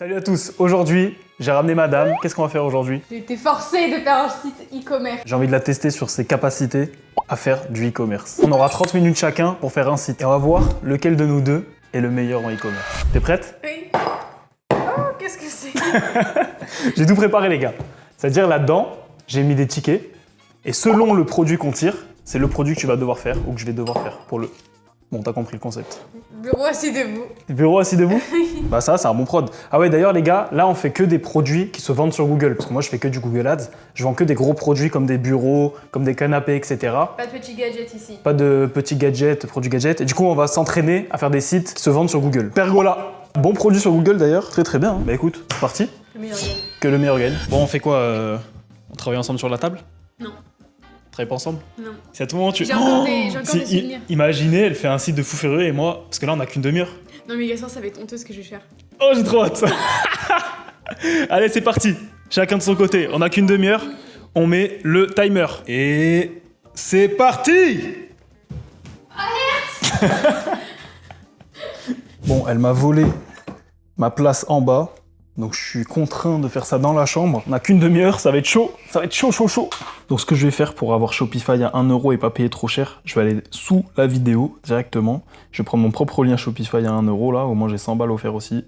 Salut à tous, aujourd'hui j'ai ramené madame. Qu'est-ce qu'on va faire aujourd'hui? J'ai été forcée de faire un site e-commerce. J'ai envie de la tester sur ses capacités à faire du e-commerce. On aura 30 minutes chacun pour faire un site et on va voir lequel de nous deux est le meilleur en e-commerce. T'es prête? Oui. Oh, qu'est-ce que c'est? J'ai tout préparé les gars. C'est-à-dire là-dedans, j'ai mis des tickets et selon le produit qu'on tire, c'est le produit que tu vas devoir faire ou que je vais devoir faire pour le... Bon, t'as compris le concept. Bureau assis debout. Bureau assis debout? Bah ça, c'est un bon prod. Ah ouais, d'ailleurs les gars, là on fait que des produits qui se vendent sur Google. Parce que moi je fais que du Google Ads. Je vends que des gros produits comme des bureaux, comme des canapés, etc. Pas de petits gadgets ici. Pas de petits gadgets, produits gadgets. Et du coup, on va s'entraîner à faire des sites qui se vendent sur Google. Pergola, bon produit sur Google d'ailleurs. Très très bien. Bah écoute, c'est parti. Le meilleur gagne. Que le meilleur gagne. Bon, on fait quoi On travaille ensemble sur la table? Non. On travaille pas ensemble? Non. C'est à tout moment tu... J'ai encore des souvenirs. Imaginez, elle fait un site de fou furieux et moi... Parce que là, on a qu'une demi-heure. Non mais Gaspard, ça va être honteux ce que je vais faire. Oh, j'ai trop hâte. Allez, c'est parti. Chacun de son côté. On a qu'une demi-heure. On met le timer. Et c'est parti. Alerte. Bon, elle m'a volé ma place en bas. Donc je suis contraint de faire ça dans la chambre. On n'a qu'une demi-heure, ça va être chaud. Ça va être chaud, chaud, chaud. Donc ce que je vais faire pour avoir Shopify à 1 € et pas payer trop cher, je vais aller sous la vidéo directement. Je vais prendre mon propre lien Shopify à 1 € là, au moins j'ai 100 balles offerts aussi.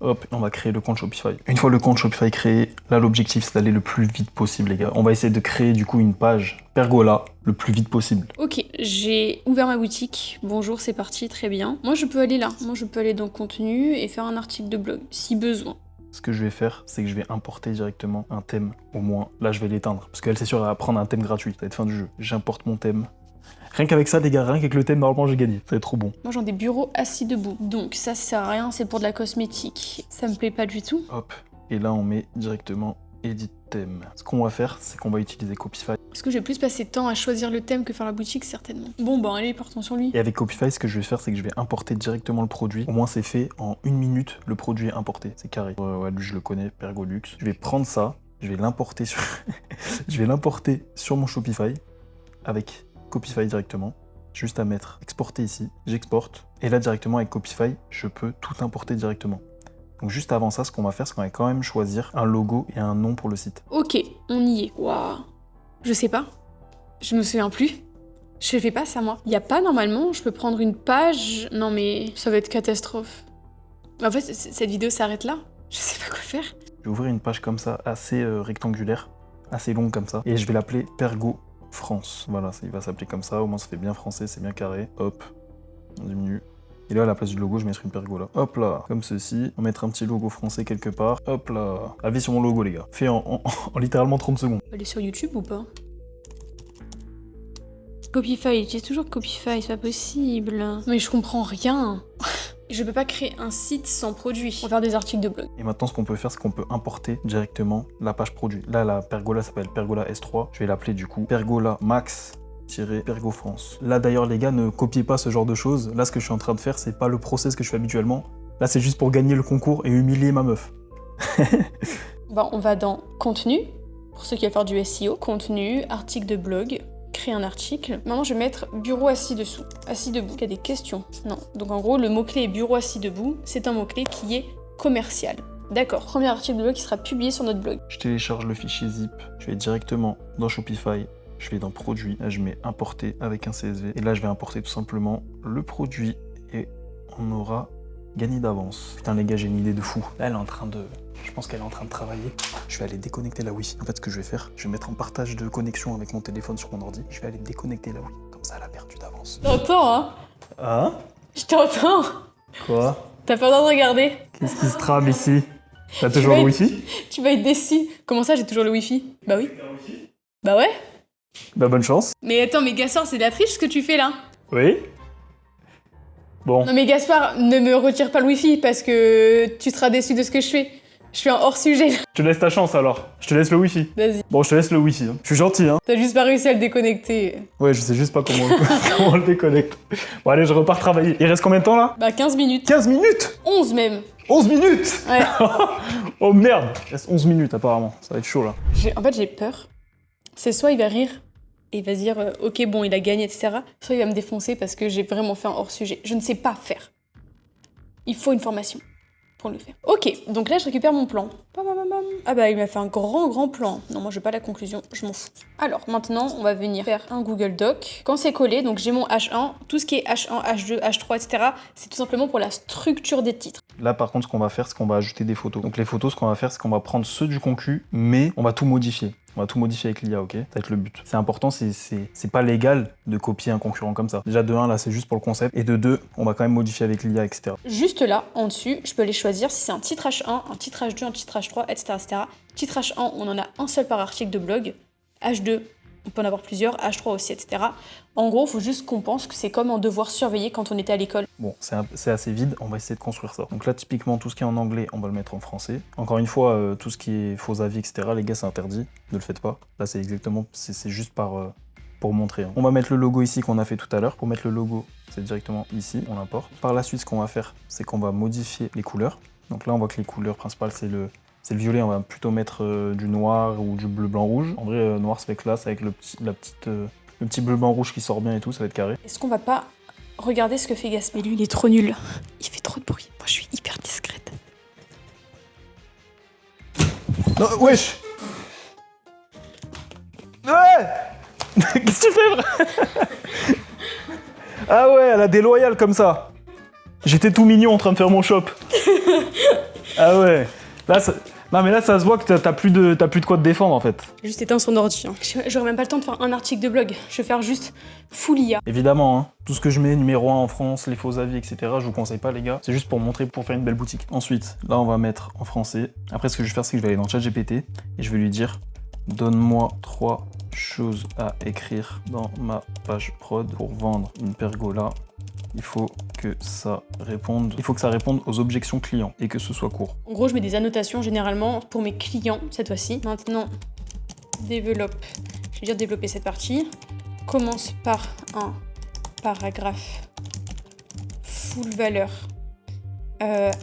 Hop, on va créer le compte Shopify. Une fois le compte Shopify créé, là l'objectif c'est d'aller le plus vite possible les gars. On va essayer de créer du coup une page Pergola le plus vite possible. Ok, j'ai ouvert ma boutique. Bonjour, c'est parti, très bien. Moi je peux aller là. Moi je peux aller dans contenu et faire un article de blog, si besoin. Ce que je vais faire, c'est que je vais importer directement un thème, au moins. Là, je vais l'éteindre, parce qu'elle, c'est sûr, elle va prendre un thème gratuit. Ça va être fin du jeu. J'importe mon thème. Rien qu'avec ça, les gars, rien qu'avec le thème, normalement, j'ai gagné. Ça va être trop bon. Moi j'en ai des bureaux assis debout. Donc ça sert à rien, c'est pour de la cosmétique. Ça me plaît pas du tout. Hop. Et là, on met directement Edit thème. Ce qu'on va faire, c'est qu'on va utiliser Copify. Parce que je vais plus passer de temps à choisir le thème que faire la boutique, certainement. Bon, ben allez, partons sur lui. Et avec Copify, ce que je vais faire, c'est que je vais importer directement le produit. Au moins, c'est fait. En 1 minute, le produit est importé. C'est carré. Ouais, lui, je le connais, Pergolux. Je vais prendre ça, je vais l'importer sur... je vais l'importer sur mon Shopify avec Copify directement. Juste à mettre exporter ici. J'exporte. Et là, directement, avec Copify, je peux tout importer directement. Donc juste avant ça, ce qu'on va faire, c'est qu'on va quand même choisir un logo et un nom pour le site. Ok, on y est. Waouh. Je sais pas. Je me souviens plus. Je fais pas ça, moi. Y a pas, normalement, je peux prendre une page... Non mais, ça va être catastrophe. En fait, cette vidéo s'arrête là. Je sais pas quoi faire. Je vais ouvrir une page comme ça, assez rectangulaire, assez longue comme ça. Et je vais l'appeler Pergo France. Voilà, il va s'appeler comme ça. Au moins, ça fait bien français, c'est bien carré. Hop, on diminue. Et là, à la place du logo, je vais mettre une pergola. Hop là, comme ceci. On va mettre un petit logo français quelque part. Hop là. Avis sur mon logo, les gars. Fait en littéralement 30 secondes. Elle est sur YouTube ou pas? Copify, j'ai toujours Copify, c'est pas possible. Mais je comprends rien. Je peux pas créer un site sans produit. On va faire des articles de blog. Et maintenant, ce qu'on peut faire, c'est qu'on peut importer directement la page produit. Là, la pergola s'appelle Pergola S3. Je vais l'appeler du coup Pergola Max Pergo France. Là d'ailleurs les gars, ne copiez pas ce genre de choses. Là ce que je suis en train de faire, c'est pas le process que je fais habituellement. Là c'est juste pour gagner le concours et humilier ma meuf. Bon, on va dans contenu, pour ceux qui veulent faire du SEO. Contenu, article de blog, créer un article. Maintenant je vais mettre bureau assis dessous, assis debout. Il y a des questions. Non. Donc en gros le mot-clé est bureau assis debout. C'est un mot-clé qui est commercial. D'accord. Premier article de blog qui sera publié sur notre blog. Je télécharge le fichier zip. Je vais directement dans Shopify. Je vais dans produit, là je mets importer avec un CSV et là je vais importer tout simplement le produit et on aura gagné d'avance. Putain les gars, j'ai une idée de fou. Là elle est en train de... Je pense qu'elle est en train de travailler. Je vais aller déconnecter la Wi-Fi. En fait ce que je vais faire, je vais mettre en partage de connexion avec mon téléphone sur mon ordi. Je vais aller déconnecter la Wi-Fi. Comme ça elle a perdu d'avance. T'entends, hein? Hein? Je t'entends. Quoi? T'as pas le droit de regarder? Qu'est-ce qui se trame ici? T'as toujours le Wi-Fi? Tu vas être déçu. Comment ça j'ai toujours le Wi-Fi? Bah oui. Bah ouais. Bah bonne chance. Mais attends, mais Gaspard, c'est de la triche ce que tu fais là? Oui? Bon. Non mais Gaspard, ne me retire pas le Wi-Fi parce que tu seras déçu de ce que je fais. Je suis un hors-sujet. Je te laisse ta chance alors. Je te laisse le Wi-Fi. Vas-y. Bon, je te laisse le Wi-Fi. Hein. Je suis gentil, hein. T'as juste pas réussi à le déconnecter. Ouais, je sais juste pas comment comment on le déconnecte. Bon, allez, je repars travailler. Il reste combien de temps là? Bah 15 minutes. 15 minutes? 11 même. 11 minutes? Ouais. Oh merde! Il reste 11 minutes apparemment. Ça va être chaud là. En fait, j'ai peur. C'est soit il va rire et il va se dire ok, bon, il a gagné, etc. Soit il va me défoncer parce que j'ai vraiment fait un hors-sujet. Je ne sais pas faire. Il faut une formation. pour le faire. Ok, donc là je récupère mon plan. Ah bah il m'a fait un grand plan. Non, moi je veux pas la conclusion, je m'en fous. Alors maintenant on va venir faire un Google Doc. Quand c'est collé, donc j'ai mon H1, tout ce qui est H1, H2, H3, etc. c'est tout simplement pour la structure des titres. Là par contre ce qu'on va faire c'est qu'on va ajouter des photos. Donc les photos ce qu'on va faire c'est qu'on va prendre ceux du concu mais on va tout modifier. On va tout modifier avec l'IA, ok? Ça va être le but. C'est important, c'est pas légal de copier un concurrent comme ça. Déjà de 1 là c'est juste pour le concept et de 2 on va quand même modifier avec l'IA, etc. Juste là, en dessus, je peux les choisir si c'est un titre H1, un titre H2, un titre H3, etc., etc. Titre H1, on en a un seul par article de blog. H2, on peut en avoir plusieurs, H3 aussi, etc. En gros, il faut juste qu'on pense que c'est comme un devoir surveillé quand on était à l'école. Bon, c'est assez vide, on va essayer de construire ça. Donc là, typiquement, tout ce qui est en anglais, on va le mettre en français. Encore une fois, tout ce qui est faux avis, etc., les gars, c'est interdit, ne le faites pas. Là, c'est exactement, c'est juste pour montrer. Hein. On va mettre le logo ici qu'on a fait tout à l'heure. Pour mettre le logo, c'est directement ici, on l'importe. Par la suite, ce qu'on va faire, c'est qu'on va modifier les couleurs. Donc là, on voit que les couleurs principales, c'est le violet, on va plutôt mettre du noir ou du bleu, blanc, rouge. En vrai, noir, ça fait classe avec le petit bleu, blanc, rouge qui sort bien et tout, ça va être carré. Est-ce qu'on va pas regarder ce que fait Gaspard? Mais lui, il est trop nul. Il fait trop de bruit. Moi, je suis hyper discrète. Non, wesh! Ouais! Qu'est-ce que tu fais, frère? Ah ouais, elle a des loyales comme ça. J'étais tout mignon en train de faire mon shop. Ah ouais. Là, non mais là ça se voit que t'as plus de quoi te défendre en fait. Juste éteint son ordi. Hein. J'aurais même pas le temps de faire un article de blog. Je vais faire juste full IA. Évidemment, hein, tout ce que je mets, numéro 1 en France, les faux avis, etc. Je vous conseille pas les gars. C'est juste pour montrer, pour faire une belle boutique. Ensuite, là on va mettre en français. Après ce que je vais faire c'est que je vais aller dans ChatGPT et je vais lui dire donne-moi 3 choses à écrire dans ma page prod pour vendre une pergola. Il faut que ça réponde aux objections clients et que ce soit court. En gros, je mets des annotations généralement pour mes clients cette fois-ci. Maintenant, développe. Je vais dire développer cette partie. Commence par un paragraphe full valeur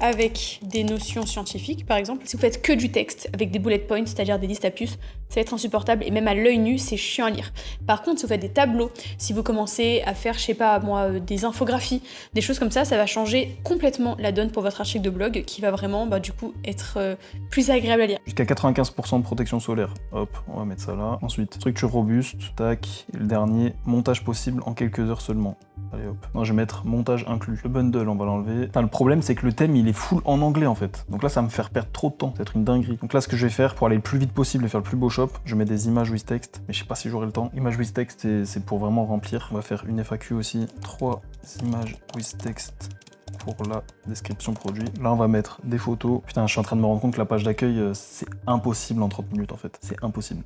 avec des notions scientifiques, par exemple. Si vous faites que du texte avec des bullet points, c'est-à-dire des listes à puces, ça va être insupportable et même à l'œil nu, c'est chiant à lire. Par contre, si vous faites des tableaux, si vous commencez à faire, je sais pas moi, des infographies, des choses comme ça va changer complètement la donne pour votre article de blog qui va vraiment, du coup, être plus agréable à lire. Jusqu'à 95% de protection solaire. Hop, on va mettre ça là. Ensuite, structure robuste, tac. Et le dernier, montage possible en quelques heures seulement. Allez hop. Non, je vais mettre montage inclus. Le bundle, on va l'enlever. Le problème, c'est que le thème, il est full en anglais en fait. Donc là, ça va me faire perdre trop de temps. Ça va être une dinguerie. Donc là, ce que je vais faire pour aller le plus vite possible et faire le plus beau shop, je mets des images with text. Mais je sais pas si j'aurai le temps. Images with text, c'est pour vraiment remplir. On va faire une FAQ aussi. 3 images with text pour la description produit. Là, on va mettre des photos. Putain, je suis en train de me rendre compte que la page d'accueil, c'est impossible en 30 minutes en fait. C'est impossible.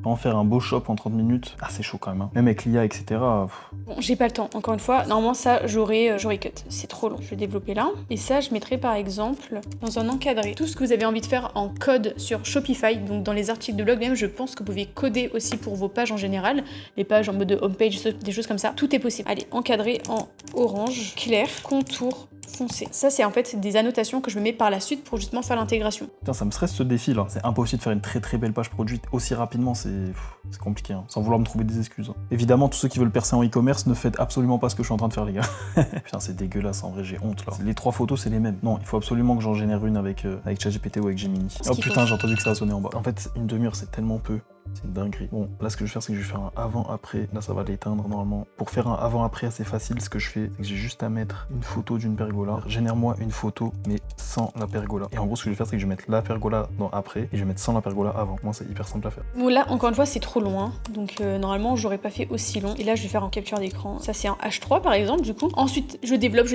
En faire un beau shop en 30 minutes, c'est chaud quand même. Hein. Même avec l'IA, etc. Bon, j'ai pas le temps, encore une fois. Normalement, ça, j'aurais cut. C'est trop long. Je vais développer là. Et ça, je mettrai par exemple dans un encadré. Tout ce que vous avez envie de faire en code sur Shopify, donc dans les articles de blog même, je pense que vous pouvez coder aussi pour vos pages en général. Les pages en mode homepage, des choses comme ça. Tout est possible. Allez, encadré en orange, clair, contour, foncé. Ça, c'est en fait des annotations que je me mets par la suite pour justement faire l'intégration. Putain, ça me stresse ce défi là. C'est impossible de faire une très très belle page produite aussi rapidement, c'est compliqué, hein. Sans vouloir me trouver des excuses. Hein. Évidemment, tous ceux qui veulent percer en e-commerce, ne faites absolument pas ce que je suis en train de faire, les gars. Putain, c'est dégueulasse, en vrai, j'ai honte là. Les 3 photos, c'est les mêmes. Non, il faut absolument que j'en génère une avec ChatGPT ou avec Gemini. Oh putain, j'ai entendu que ça a sonné en bas. En fait, une demi-heure, c'est tellement peu. C'est une dinguerie. Bon, là, ce que je vais faire, c'est que je vais faire un avant-après. Là, ça va l'éteindre normalement. Pour faire un avant-après assez facile, ce que je fais, c'est que j'ai juste à mettre une photo d'une pergola. Génère-moi une photo, mais sans la pergola. Et en gros, ce que je vais faire, c'est que je vais mettre la pergola dans après et je vais mettre sans la pergola avant. Moi, c'est hyper simple à faire. Bon, là, encore une fois, c'est trop long. Hein. Donc, normalement, j'aurais pas fait aussi long. Et là, je vais faire en capture d'écran. Ça, c'est un H3, par exemple, du coup. Ensuite, je développe.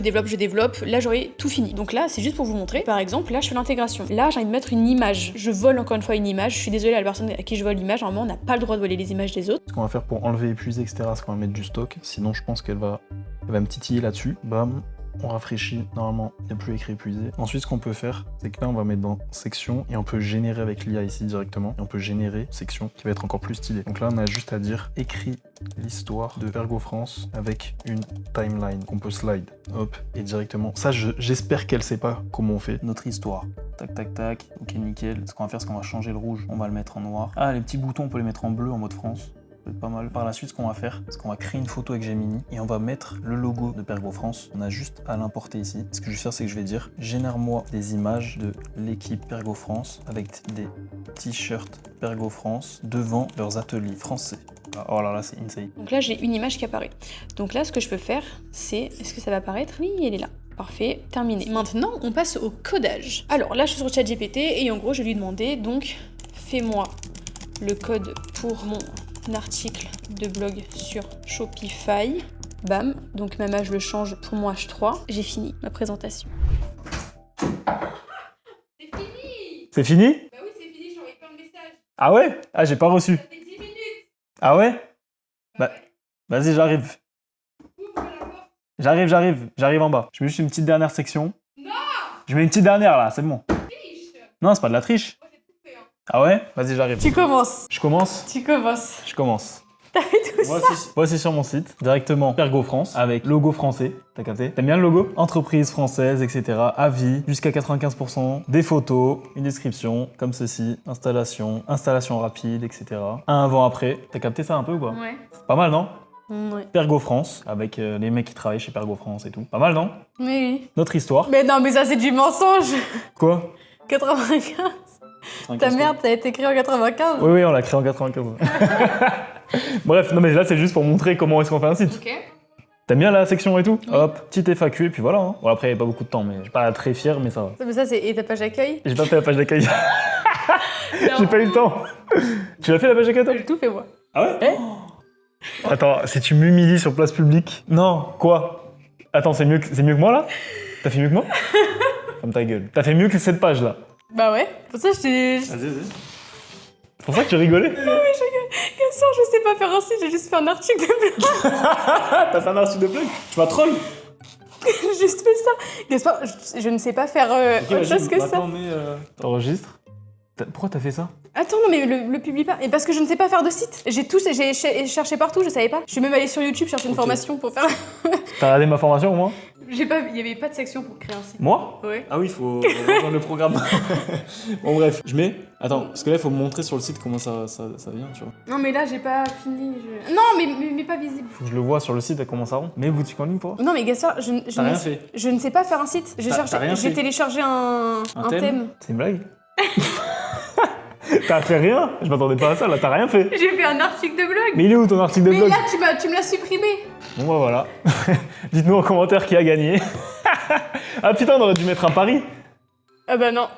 Là, j'aurai tout fini. Donc là, c'est juste pour vous montrer. Par exemple, là, je fais l'intégration. Là, j'ai envie de mettre une image. Je vole encore une fois une image. Je suis désolée à la personne à qui je vole l'image. Normalement, on n'a pas le droit de voler les images des autres. Ce qu'on va faire pour enlever, épuiser, etc., c'est qu'on va mettre du stock. Sinon, je pense qu'elle va me titiller là-dessus. Bam. On rafraîchit, normalement il n'y a plus écrit épuisé. Ensuite ce qu'on peut faire, c'est que là on va mettre dans section et on peut générer avec l'IA ici directement. Et on peut générer section qui va être encore plus stylée. Donc là on a juste à dire écris l'histoire de Ergo France avec une timeline qu'on peut slide. Hop, et directement. Ça j'espère qu'elle sait pas comment on fait notre histoire. Tac tac tac, ok nickel. Ce qu'on va faire c'est qu'on va changer le rouge, on va le mettre en noir. Ah les petits boutons on peut les mettre en bleu en mode France. peut être pas mal. Par la suite, ce qu'on va faire, c'est qu'on va créer une photo avec Gemini et on va mettre le logo de Pergo France. On a juste à l'importer ici. Ce que je vais faire, c'est que je vais dire génère-moi des images de l'équipe Pergo France avec des t-shirts Pergo France devant leurs ateliers français. Oh là là, c'est insane. Donc là, j'ai une image qui apparaît. Donc là, ce que je peux faire, c'est... Est-ce que ça va apparaître? Oui, elle est là. Parfait, terminé. Maintenant, on passe au codage. Alors là, je suis sur ChatGPT et en gros, je vais lui demander, donc, fais-moi le code pour mon article de blog sur Shopify. Bam, donc ma mage le change pour mon H3. J'ai fini ma présentation. C'est fini. C'est fini? Bah oui, c'est fini, j'ai envoyé plein de messages. Ah ouais? Ah, j'ai pas reçu. Ça fait 10 minutes. Ah ouais? Bah, vas-y, j'arrive. Ouvre la porte. J'arrive en bas. Je mets juste une petite dernière section. Non. Je mets une petite dernière là, c'est bon. Triche. Non, c'est pas de la triche. Moi, j'ai tout fait, hein. Ah ouais? Vas-y, j'arrive. Tu commences. Je commence? Tu commences. Je commence. T'as fait tout ça. Voici sur mon site, directement Pergo France, avec logo français, t'as capté? T'aimes bien le logo? Entreprise française, etc. Avis, jusqu'à 95%, des photos, une description, comme ceci, installation rapide, etc. Un avant-après, t'as capté ça un peu ou quoi? Ouais. C'est pas mal, non? Ouais. Pergo France, avec les mecs qui travaillent chez Pergo France et tout. Pas mal, non? Oui. Notre histoire. Mais non, mais ça, c'est du mensonge. Quoi? 95. Ta merde, ça a été créé en 95. Oui, on l'a créé en 95. Bref, non mais là c'est juste pour montrer comment est-ce qu'on fait un site. Ok. T'aimes bien la section et tout? Oui. Hop, petite FAQ et puis voilà. Hein. Bon après il n'y a pas beaucoup de temps mais je suis pas très fier mais ça va. Mais ça, c'est... Et ta page d'accueil? J'ai pas fait la page d'accueil. J'ai pas eu le temps. Tu l'as fait la page d'accueil toi? J'ai tout fait, moi. Ah ouais? Eh. Attends, si tu m'humilies sur place publique. Non, quoi? Attends, c'est mieux que moi là? T'as fait mieux que moi? Comme ta gueule. T'as fait mieux que cette page là. Bah ouais. Pour ça, je t'ai... Vas-y. C'est pour ça que tu rigolais? Bien sûr, je sais pas faire un site, j'ai juste fait un article de blog. T'as fait un article de blog? Tu m'as troll? J'ai juste fait ça. Gaspard, je ne sais pas faire autre chose que ça. T'enregistres. Pourquoi t'as fait ça? Attends, non, mais le publie pas. Et parce que je ne sais pas faire de site. J'ai cherché partout, je savais pas. Je suis même allée sur YouTube chercher une formation pour faire... T'as regardé ma formation au moins? Il y avait pas de section pour créer un site. Moi? Ouais. Ah oui, il faut rejoindre le programme. Bon bref, je mets... Attends, parce que là il faut me montrer sur le site comment ça vient, tu vois. Non, mais là, j'ai pas fini. Non, mais pas visible. Faut que je le vois sur le site à comment ça rend. Mais boutique en ligne pour? Non, mais Gaspard, T'as rien fait. je ne sais pas faire un site. T'as rien J'ai fait. téléchargé un thème. C'est une blague? T'as fait rien? Je m'attendais pas à ça, là t'as rien fait. J'ai fait un article de blog. Mais il est où ton article de Mais blog? là, tu me l'as supprimé. Bon bah voilà. Dites-nous en commentaire qui a gagné. Ah putain, on aurait dû mettre un pari. Ah bah non.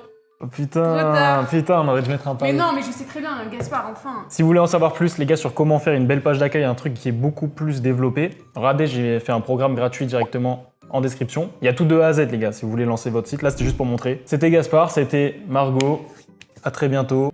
Oh, Trop tard. putain, on aurait dû mettre un pari. Mais non, mais je sais très bien, Gaspard, enfin. Si vous voulez en savoir plus, les gars, sur comment faire une belle page d'accueil, un truc qui est beaucoup plus développé, regardez, j'ai fait un programme gratuit directement en description. Il y a tout de A à Z, les gars, si vous voulez lancer votre site. Là, c'était juste pour montrer. C'était Gaspard, c'était Margot. À très bientôt.